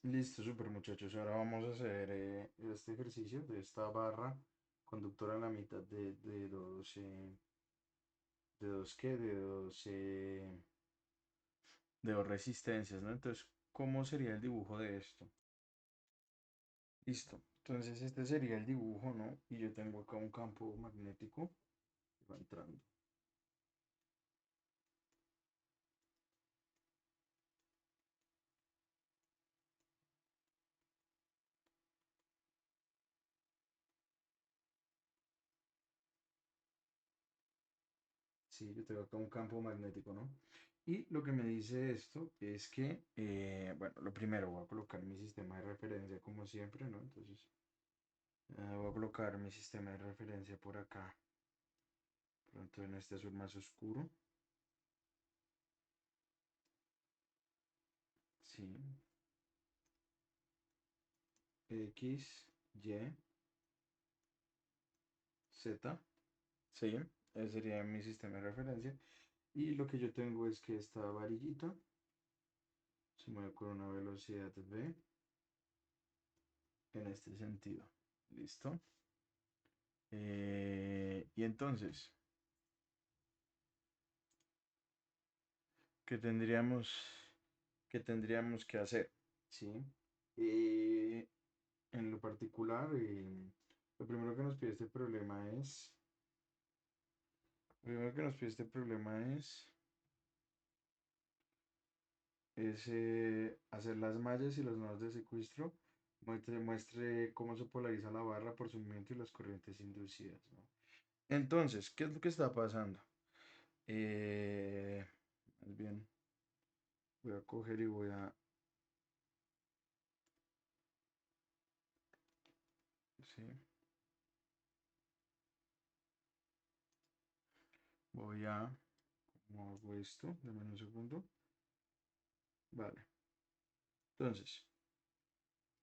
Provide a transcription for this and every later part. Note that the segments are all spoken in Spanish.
Listo, super muchachos. Ahora vamos a hacer este ejercicio de esta barra conductora a la mitad de dos, ¿de dos qué? De dos resistencias, ¿no? Entonces, ¿cómo sería el dibujo de esto? Listo. Entonces, este sería el dibujo, ¿no? Y yo tengo acá un campo magnético que va entrando. Sí, yo tengo acá un campo magnético, ¿no? Y lo que me dice esto es que, bueno, lo primero voy a colocar mi sistema de referencia como siempre, ¿no? Entonces, voy a colocar mi sistema de referencia por acá. Pronto en este azul más oscuro. Sí. X, Y, Z. Sí. Ese sería mi sistema de referencia. Y lo que yo tengo es que esta varillita se mueve con una velocidad v en este sentido. ¿Listo? Y entonces, ¿qué qué tendríamos que hacer? ¿Sí? Eh, en lo particular, lo primero que nos pide este problema es, lo primero que nos pide este problema es hacer las mallas y los nodos de secuestro, muestre cómo se polariza la barra por su movimiento y las corrientes inducidas, ¿no? Entonces, ¿qué es lo que está pasando? Más bien, voy a coger y sí, voy a, ¿cómo hago esto? Dame un segundo. Vale. Entonces,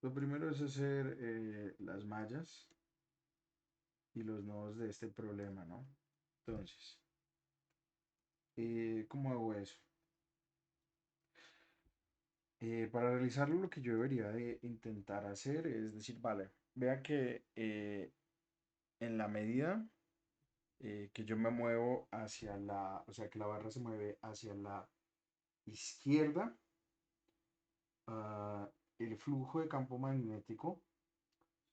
lo primero es hacer las mallas y los nodos de este problema, ¿no? Entonces, ¿cómo hago eso? Para realizarlo, lo que yo debería de intentar hacer es decir, vale, vea que en la medida que yo me muevo hacia o sea, que la barra se mueve hacia la izquierda, ah, el flujo de campo magnético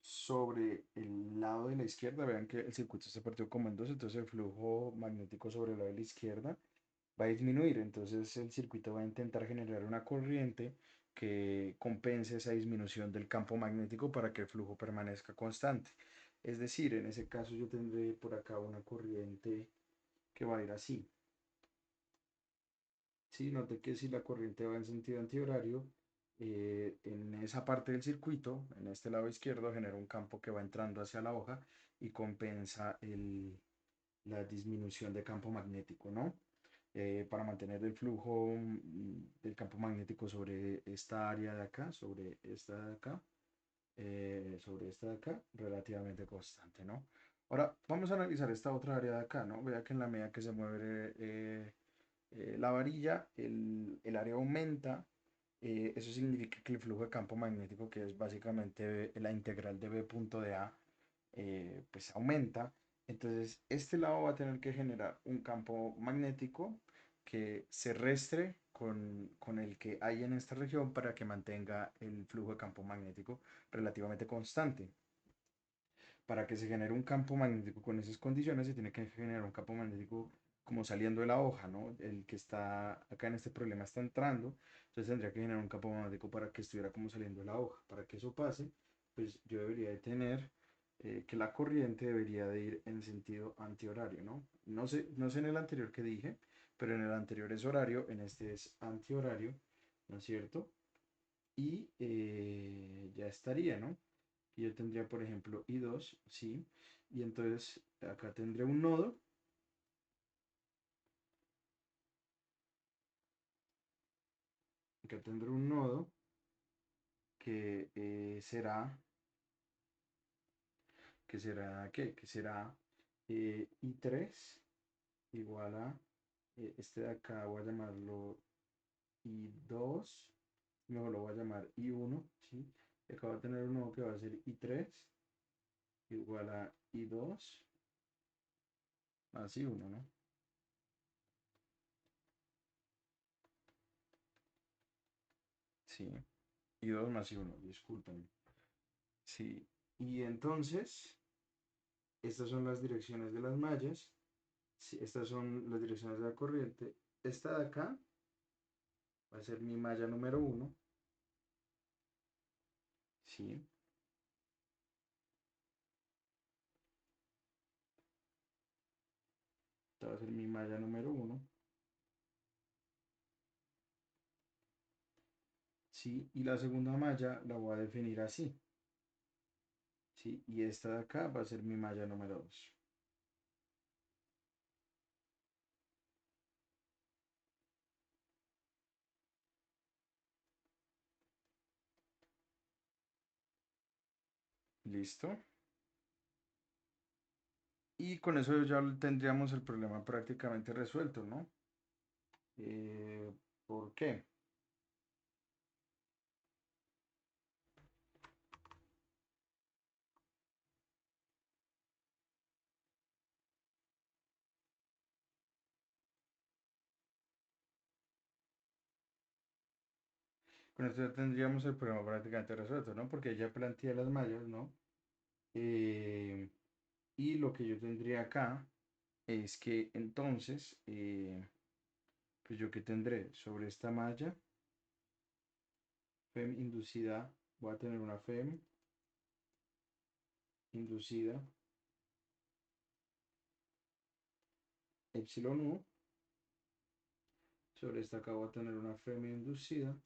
sobre el lado de la izquierda, vean que el circuito se partió como en dos, entonces el flujo magnético sobre el lado de la izquierda va a disminuir, entonces el circuito va a intentar generar una corriente que compense esa disminución del campo magnético para que el flujo permanezca constante. Es decir, en ese caso yo tendré por acá una corriente que va a ir así. Sí, note que si la corriente va en sentido antihorario, en esa parte del circuito, en este lado izquierdo, genera un campo que va entrando hacia la hoja y compensa la disminución de campo magnético, ¿no? Para mantener el flujo del campo magnético sobre esta área de acá, sobre esta de acá, relativamente constante, ¿no? Ahora, vamos a analizar esta otra área de acá, ¿no? Vea que en la medida que se mueve la varilla, el área aumenta. Eso significa que el flujo de campo magnético, que es básicamente la integral de B punto de A, pues aumenta. Entonces, este lado va a tener que generar un campo magnético que se restre con el que hay en esta región para que mantenga el flujo de campo magnético relativamente constante. Para que se genere un campo magnético con esas condiciones, se tiene que generar un campo magnético como saliendo de la hoja, ¿no? El que está acá en este problema está entrando, entonces tendría que generar un campo magnético para que estuviera como saliendo de la hoja. Para que eso pase, pues yo debería de tener que la corriente debería de ir en sentido antihorario, ¿no? No sé en el anterior que dije, pero en el anterior es horario, en este es antihorario, ¿no es cierto? Y ya estaría, ¿no? Y yo tendría, por ejemplo, I2, ¿sí? Y entonces acá tendré un nodo, acá tendré un nodo que ¿qué? Que será I3 igual a este de acá, voy a llamarlo I2, Mejor lo voy a llamar I1, ¿sí? Y acá va a tener un nuevo que va a ser I3 igual a I2 más I1, ¿no? Sí, I2 más I1, disculpen. Sí, y entonces, estas son las direcciones de las mallas. Sí, estas son las direcciones de la corriente. Esta de acá va a ser mi malla número uno. Sí, esta va a ser mi malla número uno. Sí, y la segunda malla la voy a definir así. Sí, y esta de acá va a ser mi malla número dos. ¿Listo? Y con eso ya tendríamos el problema prácticamente resuelto, ¿no? Eh, ¿Por qué? Con esto ya tendríamos el problema prácticamente resuelto, ¿no? Porque ya planteé las mallas, ¿no? Eh, y lo que yo tendría acá es que entonces, pues yo que tendré sobre esta malla, FEM inducida, voy a tener una FEM inducida epsilon U, sobre esta acá voy a tener una FEM inducida,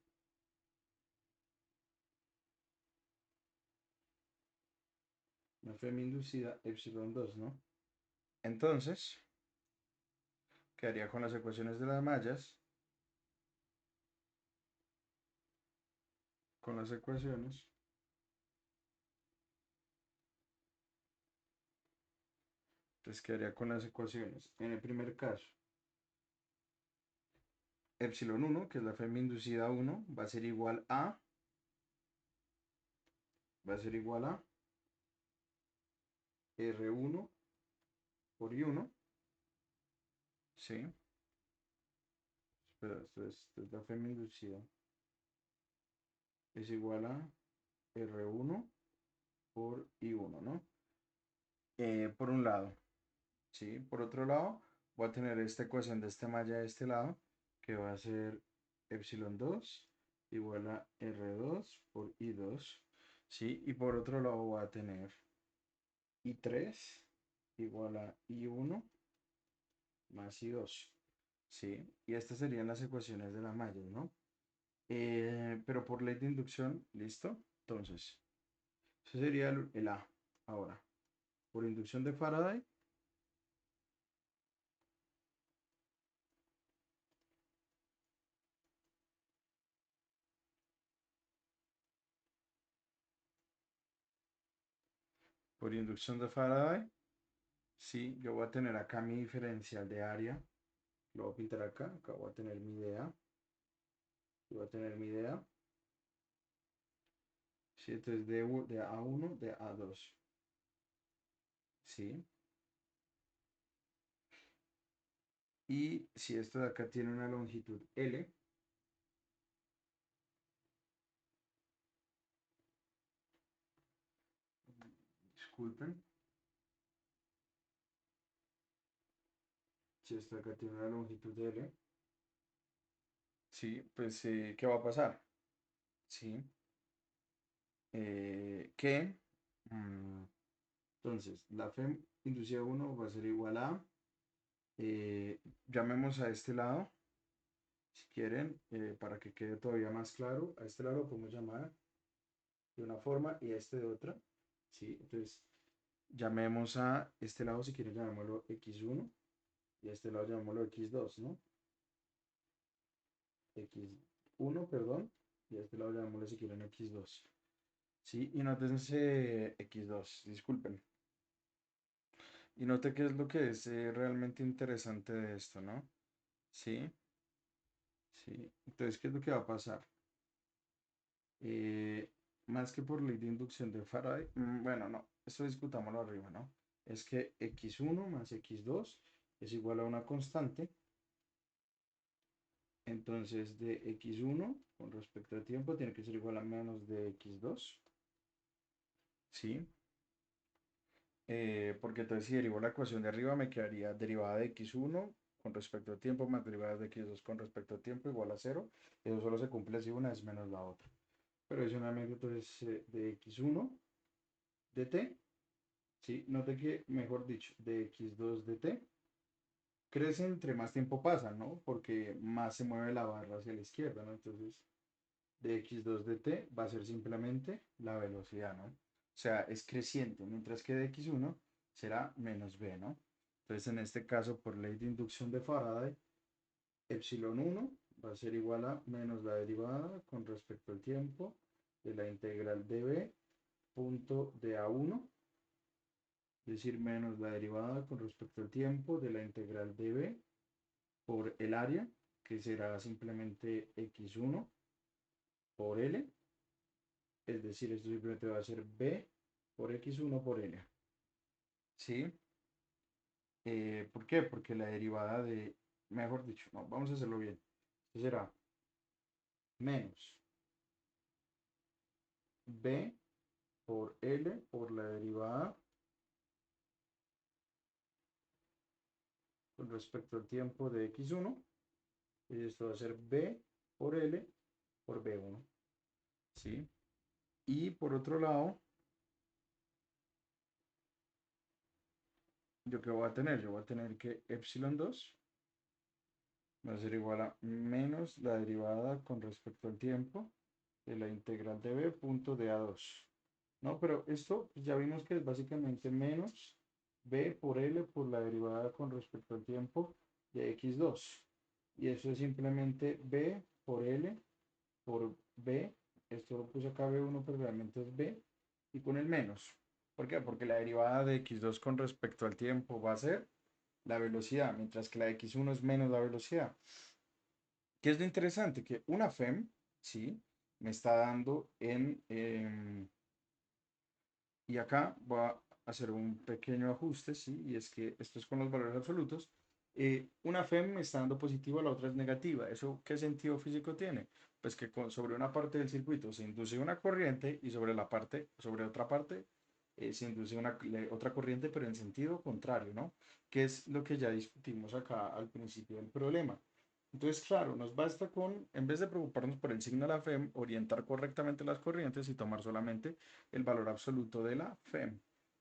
epsilon 2, ¿no? Entonces, quedaría con las ecuaciones de las mallas, con las ecuaciones, entonces quedaría con las ecuaciones. En el primer caso, epsilon 1, que es la FEM inducida 1, va a ser igual a R1 por I1, ¿sí? Espera, esto es la FEM inducida, es igual a R1 por I1, ¿no? Por un lado, ¿sí? Por otro lado, voy a tener esta ecuación de esta malla de este lado, que va a ser epsilon 2 igual a R2 por I2, ¿sí? Y por otro lado voy a tener I3 igual a I1 más I2, ¿sí? Y estas serían las ecuaciones de la malla, ¿no? Pero por ley de inducción, ¿listo? Entonces, ese sería el A. Ahora, por inducción de Faraday, por inducción de Faraday, sí, yo voy a tener acá mi diferencial de área. Lo voy a pintar acá. Acá voy a tener mi idea. Y voy a tener mi idea. Sí, entonces de A1, de A2. Sí. Y si esto de acá tiene una longitud L, disculpen. Si esto de acá tiene una longitud L, sí, pues, ¿qué va a pasar? Sí. Que, mm, entonces, la FEM inducida 1 va a ser igual a, llamemos a este lado, si quieren, para que quede todavía más claro, a este lado lo podemos llamar de una forma y a este de otra, ¿sí? Entonces, llamemos a este lado, si quieren, llamémoslo X1 y a este lado llamémoslo X2, ¿no? X1, perdón, y a este lado llamémoslo si quieren X2. Sí, y nótense X2, disculpen. Y note qué es lo que es realmente interesante de esto, ¿no? Sí, sí. Entonces, ¿qué es lo que va a pasar? eh, más que por ley de inducción de Faraday, bueno, no, esto discutámoslo arriba, ¿no? Es que x1 más x2 es igual a una constante, entonces de x1 con respecto al tiempo tiene que ser igual a menos de x2, ¿sí? Porque entonces si derivo la ecuación de arriba me quedaría derivada de x1 con respecto al tiempo más derivada de x2 con respecto al tiempo igual a cero. Eso solo se cumple si una es menos la otra. Pero adicionalmente entonces de x1 de t, ¿sí? Note que, mejor dicho, de x2 de t crece entre más tiempo pasa, ¿no? Porque más se mueve la barra hacia la izquierda, ¿no? Entonces de x2 de t va a ser simplemente la velocidad, ¿no? O sea, es creciente, mientras que de x1 será menos b, ¿no? Entonces, en este caso, por ley de inducción de Faraday, epsilon 1 va a ser igual a menos la derivada con respecto al tiempo de la integral de b punto de a1, es decir, menos la derivada con respecto al tiempo de la integral de b por el área, que será simplemente x1 por l, es decir, esto simplemente va a ser b por x1 por l. ¿Sí? ¿Por qué? Porque la derivada de, mejor dicho, no, vamos a hacerlo bien. Esto será menos b por l por la derivada con respecto al tiempo de x1. Y esto va a ser b por l por b1. ¿Sí? Y por otro lado, ¿yo qué voy a tener? Yo voy a tener que epsilon 2 va a ser igual a menos la derivada con respecto al tiempo de la integral de b punto de a2. No, pero esto pues, ya vimos que es básicamente menos b por l por la derivada con respecto al tiempo de x2. Y eso es simplemente b por l por b. Esto lo puse acá b1, pero realmente es b. Y con el menos. ¿Por qué? Porque la derivada de x2 con respecto al tiempo va a ser la velocidad, mientras que la de x1 es menos la velocidad. ¿Qué es lo interesante? Que una FEM, ¿sí? Me está dando en... y acá voy a hacer un pequeño ajuste, ¿sí? Y es que esto es con los valores absolutos. Una FEM me está dando positiva, la otra es negativa. ¿Eso qué sentido físico tiene? Pues que sobre una parte del circuito se induce una corriente y sobre otra parte, se induce otra corriente, pero en sentido contrario, ¿no? Que es lo que ya discutimos acá al principio del problema. Entonces, claro, nos basta con, en vez de preocuparnos por el signo de la FEM, orientar correctamente las corrientes y tomar solamente el valor absoluto de la FEM.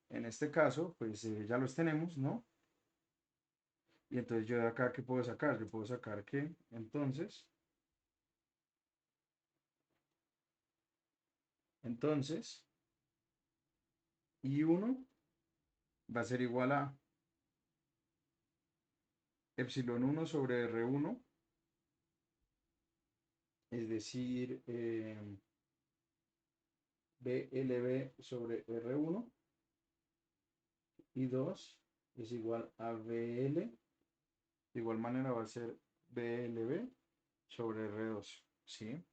En este caso, pues ya los tenemos, ¿no? Y entonces yo de acá, ¿qué puedo sacar? Yo puedo sacar que, entonces, I1 va a ser igual a epsilon 1 sobre R1, es decir, BLB sobre R1, y 2 es igual a BL, de igual manera va a ser BLB sobre R2, ¿sí?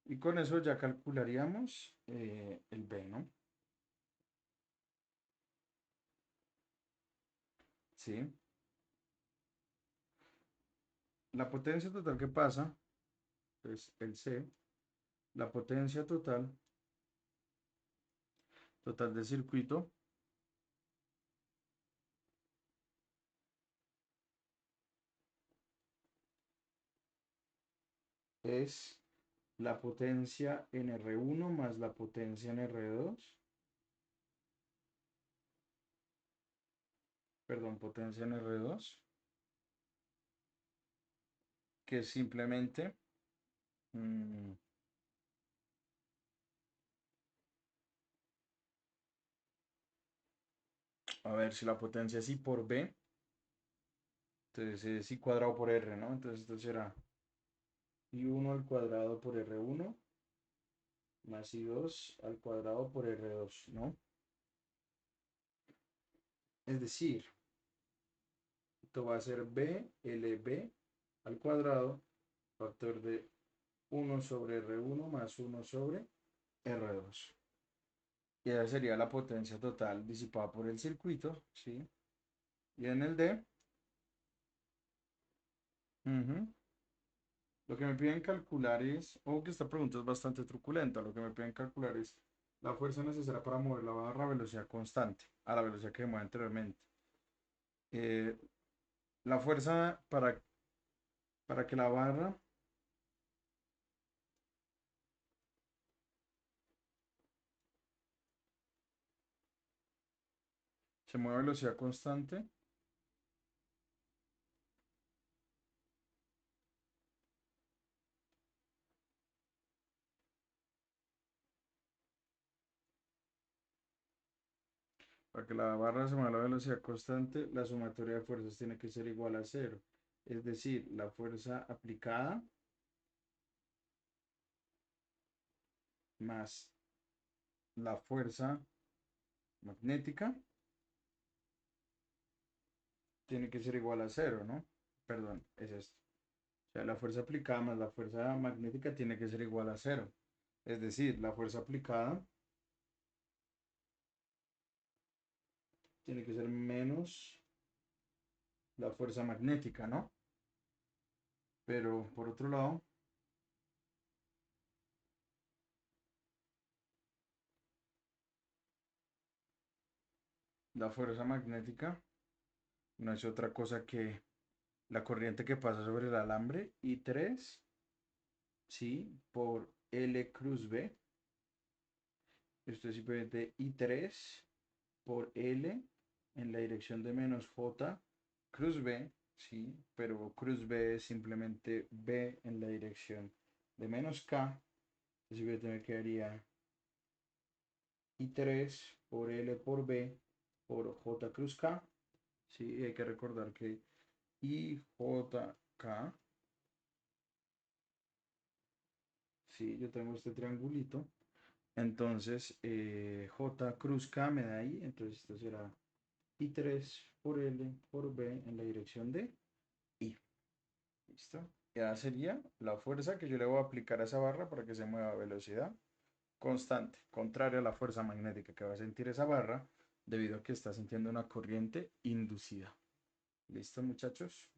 Y con eso ya calcularíamos el B, ¿no? ¿Sí? La potencia total que pasa, pues el C, la potencia total del circuito, es la potencia en R1 más la potencia en R2, perdón, potencia en R2, que es simplemente, mm, a ver si la potencia es I por B, entonces es I cuadrado por R, ¿no? Entonces esto será I1 al cuadrado por R1 más I2 al cuadrado por R2, ¿no? Es decir, esto va a ser B, LB al cuadrado, factor de 1 sobre R1 más 1 sobre R2. Y esa sería la potencia total disipada por el circuito, ¿sí? Y en el D, ujú, lo que me piden calcular es, o que esta pregunta es bastante truculenta, lo que me piden calcular es la fuerza necesaria para mover la barra a velocidad constante, a la velocidad que mueve anteriormente. Eh, la fuerza para que la barra se mueva a velocidad constante, para que la barra se mueva a la velocidad constante, la sumatoria de fuerzas tiene que ser igual a cero. Es decir, la fuerza aplicada más la fuerza magnética tiene que ser igual a cero, ¿no? Perdón, es esto. O sea, la fuerza aplicada más la fuerza magnética tiene que ser igual a cero. Es decir, la fuerza aplicada tiene que ser menos la fuerza magnética, ¿no? Pero por otro lado, la fuerza magnética no es otra cosa que la corriente que pasa sobre el alambre I3, ¿sí? Por L cruz B. Esto es simplemente I3 por L en la dirección de menos J cruz B, ¿sí? Pero cruz B es simplemente B en la dirección de menos K. Así que me quedaría I3 por L por B por J cruz K. Sí, y hay que recordar que IJK, sí, yo tengo este triangulito. Entonces, J cruz K me da ahí. Entonces, esto será I3 por L por B en la dirección de I. ¿Listo? Ya sería la fuerza que yo le voy a aplicar a esa barra para que se mueva a velocidad constante, contraria a la fuerza magnética que va a sentir esa barra debido a que está sintiendo una corriente inducida. ¿Listo, muchachos?